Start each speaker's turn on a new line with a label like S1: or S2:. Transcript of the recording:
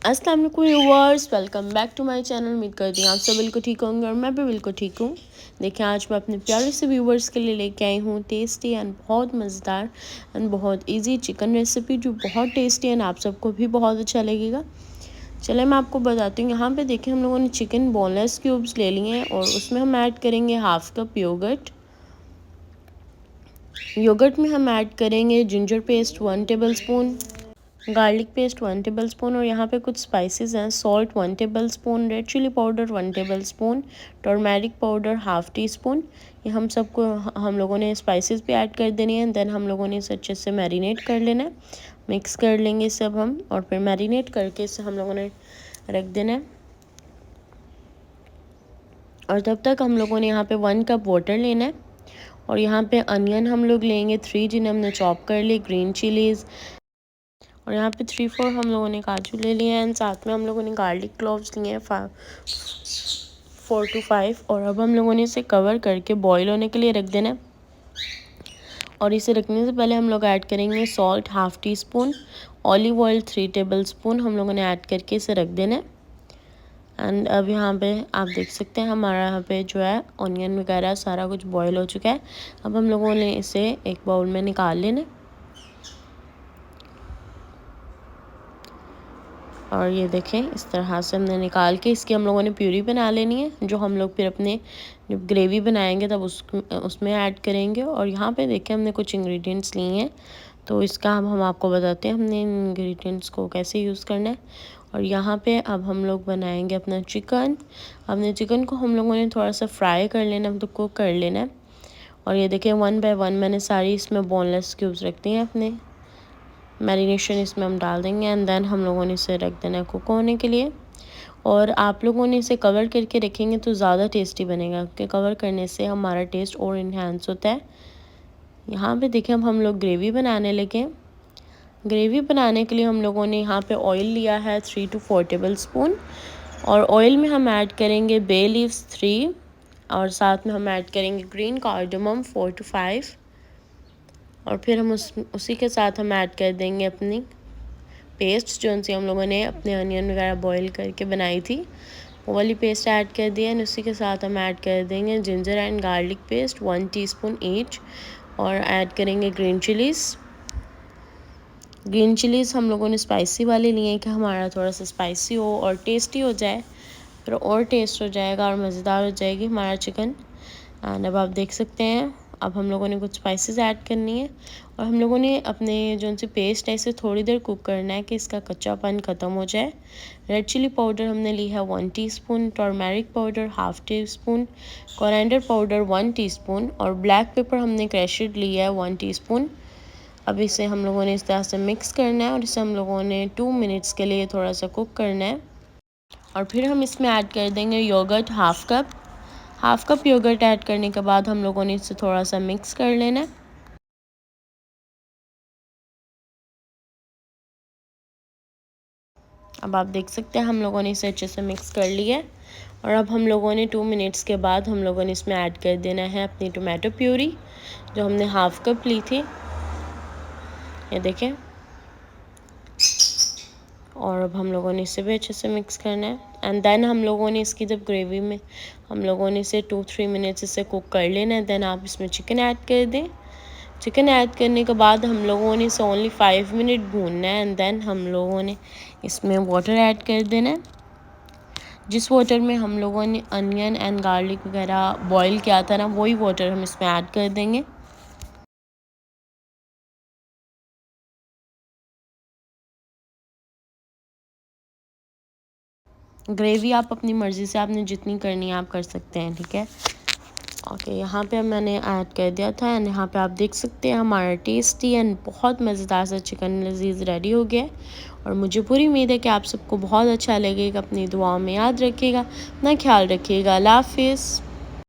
S1: अस्सलाम वालेकुम viewers, welcome back to my channel. उम्मीद करती हूँ आप सब बिल्कुल ठीक होंगे और मैं भी बिल्कुल ठीक हूँ। देखिए, आज मैं अपने प्यारे से व्यूअर्स के लिए लेके आई हूँ टेस्टी एंड बहुत मज़ेदार एंड बहुत इजी चिकन रेसिपी, जो बहुत टेस्टी एंड आप सबको भी बहुत अच्छा लगेगा। चले मैं आपको बताती हूँ। यहाँ पे देखिए, हम लोगों ने चिकन बोनलेस क्यूब्स ले लिए हैं और उसमें हम ऐड करेंगे हाफ कप योगर्ट। योगर्ट में हम ऐड करेंगे ginger paste 1 tablespoon, garlic paste 1 tablespoon और यहाँ पे कुछ स्पाइसेस हैं। Salt 1 tablespoon, red chilli powder 1 tablespoon, turmeric powder half teaspoon. ये हम सबको हम लोगों ने स्पाइसेस भी ऐड कर देनी है। देन हम लोगों ने इसे अच्छे से मैरिनेट कर लेना है। मिक्स कर लेंगे सब हम, और फिर मैरिनेट करके इसे हम लोगों ने रख देना है। और तब तक हम लोगों ने यहाँ पे 1 कप वाटर लेना है। और यहाँ पे अनियन हम लोग लेंगे 3, जिन्हें हमने चॉप कर ली, ग्रीन चिलीज़, और यहाँ पे 3-4 हम लोगों ने काजू ले लिए हैं। एंड साथ में हम लोगों ने गार्लिक क्लोव्स लिए हैं 4 to 5। और अब हम लोगों ने इसे कवर करके बॉईल होने के लिए रख देना है। और इसे रखने से पहले हम लोग ऐड करेंगे salt half tea spoon, olive oil 3 table spoon हम लोगों ने ऐड करके इसे रख देना है। एंड अब यहाँ पे आप देख सकते हैं हमारा यहाँ पे जो है ऑनियन वगैरह सारा कुछ बॉईल हो चुका है। अब हम लोगों ने इसे एक बाउल में निकाल लेना है। और ये देखें, इस तरह से हमने निकाल के इसकी हम लोगों ने प्यूरी बना लेनी है, जो हम लोग फिर अपने जब ग्रेवी बनाएंगे तब उसमें ऐड करेंगे। और यहाँ पे देखें, हमने कुछ इंग्रेडिएंट्स लिए हैं, तो इसका हम आपको बताते हैं हमने इन इंग्रेडिएंट्स को कैसे यूज़ करना है। और यहाँ पे अब हम लोग बनाएंगे अपना चिकन। अपने चिकन को हम लोगों ने थोड़ा सा फ्राई कर लेना है, तो कुक कर लेना है। और ये देखें, 1 बाय 1 मैंने सारी इसमें बोनलेस क्यूब्स रख दी हैं अपने। मैरिनेशन इसमें हम डाल देंगे एंड देन हम लोगों ने इसे रख देना है कुक होने के लिए। और आप लोगों ने इसे कवर करके रखेंगे तो ज़्यादा टेस्टी बनेगा, क्योंकि कवर करने से हमारा टेस्ट और इन्हांस होता है। यहाँ पे देखिए, अब हम लोग ग्रेवी बनाने लगे। ग्रेवी बनाने के लिए हम लोगों ने यहाँ पे ऑयल लिया है 3 to 4 टेबल स्पून। और ऑयल में हम ऐड करेंगे बे लीव्स 3, और साथ में हम ऐड करेंगे ग्रीन कार्डमम 4 to 5। और फिर हम उसी के साथ हम ऐड कर देंगे अपनी पेस्ट, जो उनसे हम लोगों ने अपने अनियन वगैरह बॉईल करके बनाई थी, वो वाली पेस्ट ऐड कर दिया। एंड उसी के साथ हम ऐड कर देंगे ginger and garlic paste 1 teaspoon each. और ऐड करेंगे ग्रीन चिलीज़। ग्रीन चिलीज़ हम लोगों ने स्पाइसी वाली लिए हैं कि हमारा थोड़ा सा स्पाइसी हो और टेस्टी हो जाए, फिर और टेस्ट हो जाएगा और मज़ेदार हो जाएगी हमारा चिकन। एंड अब आप देख सकते हैं, अब हम लोगों ने कुछ स्पाइसेस ऐड करनी है। और हम लोगों ने अपने जो उनसे पेस्ट है इसे थोड़ी देर कुक करना है कि इसका कच्चापन ख़त्म हो जाए। रेड चिली पाउडर हमने ली है 1 teaspoon, turmeric powder half tea spoon, coriander powder 1 teaspoon, और ब्लैक पेपर हमने क्रशड लिया है 1 टीस्पून। अब इसे हम लोगों ने इस तरह से मिक्स करना है और इसे हम लोगों ने 2 मिनट्स के लिए थोड़ा सा कुक करना है। और फिर हम इसमें ऐड कर देंगे yoghurt half cup yoghurt add करने के बाद हम लोगों ने इसे थोड़ा सा मिक्स कर लेना है। अब आप देख सकते हैं हम लोगों ने इसे अच्छे से मिक्स कर लिया है। और अब हम लोगों ने 2 मिनट्स के बाद हम लोगों ने इसमें ऐड कर देना है अपनी टोमेटो प्यूरी, जो हमने हाफ कप ली थी, ये देखें। और अब हम लोगों ने इसे भी अच्छे से मिक्स करना है। एंड देन हम लोगों ने इसकी जब ग्रेवी में हम लोगों ने इसे 2-3 मिनट्स इसे कुक कर लेना है। देन आप इसमें चिकन ऐड कर दें। चिकन ऐड करने के बाद हम लोगों ने इसे ओनली 5 मिनट भूनना है। एंड देन हम लोगों ने इसमें वाटर ऐड कर देना है। जिस वाटर में हम लोगों ने अनियन एंड गार्लिक वगैरह बॉईल किया था ना, वही वाटर हम इसमें ऐड कर देंगे। ग्रेवी आप अपनी मर्ज़ी से, आपने जितनी करनी है आप कर सकते हैं, ठीक है। ओके, यहाँ पे मैंने ऐड कर दिया था। एंड यहाँ पे आप देख सकते हैं हमारा टेस्टी एंड बहुत मज़ेदार सा चिकन लजीज रेडी हो गया है। और मुझे पूरी उम्मीद है कि आप सबको बहुत अच्छा लगेगा। अपनी दुआओं में याद रखिएगा, अपना ख्याल रखिएगा। अल्लाह हाफिज़।